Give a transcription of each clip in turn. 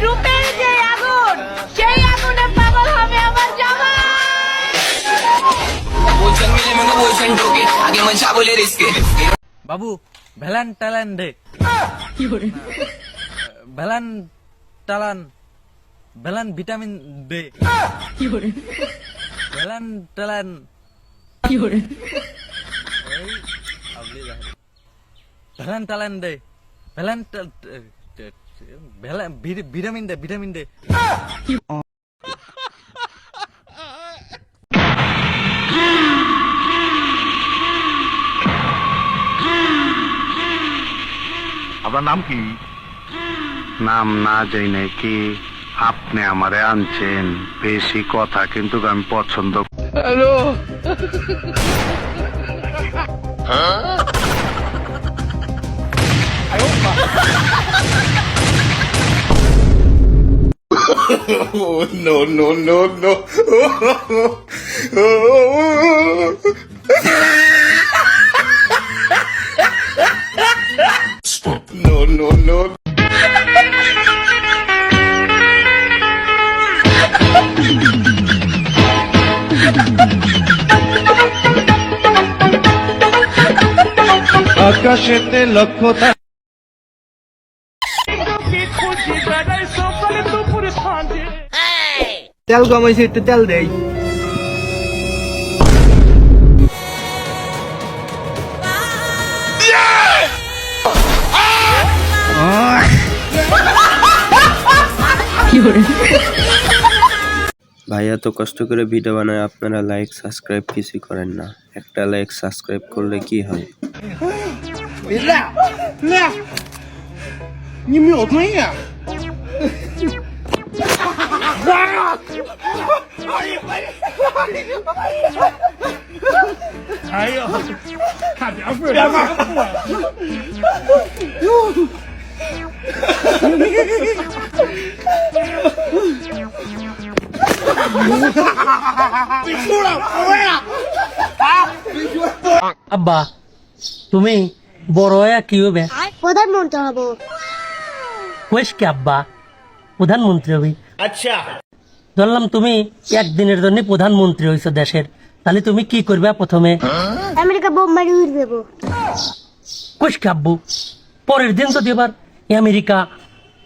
রূপের যে আগুন, সেই আগুনে পাগল হবে আমার জামাই। বাবু ভ্যালান টালান দে ভ্যালান টালান ভ্যালান ভিটামিন দে ভ্যালান টালান ভ্যালান টালান দে ভ্যালান ভিটামিন দে ভিটামিন দে আপনার নাম কি? নাম না যাই নাকি আপনি আমারে আনছেন, বেশি কথা কিন্তু আমি পছন্দ। Hello no no no no no no no আকাশেতে লক্ষ্য তেল কমাইছে, একটু তেল দেই। ভাইয়া তো কষ্ট করে ভিডিও বানায়, আপনারা লাইক সাবস্ক্রাইব কিছুই করেন না। একটা লাইক সাবস্ক্রাইব করলে কি হয়? 你没有对呀。哎呀，看点份儿，别输了，不会啊！ আব্বা তুমি বড় হয়ে কি হবে? প্রধানমন্ত্রী হব। কইস কি আব্বা প্রধানমন্ত্রী হবি? আচ্ছা ধরলাম তুমি একদিনের জন্য প্রধানমন্ত্রী হইছো দেশের, তাহলে তুমি কি করবে প্রথমে? আমেরিকা বোম মারি উড় দেবো। কইস কি আব্বু পরের দিন যদি এবার আমেরিকা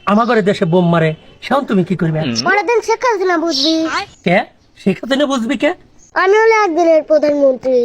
আমাদের দেশে বোম মারে, সেখন তুমি কি করবে? পরের দিন শেখ হাসিনা বুঝবি। কে শেখ হাসিনা বুঝবি কে? আমি হলে একদিনের প্রধানমন্ত্রী।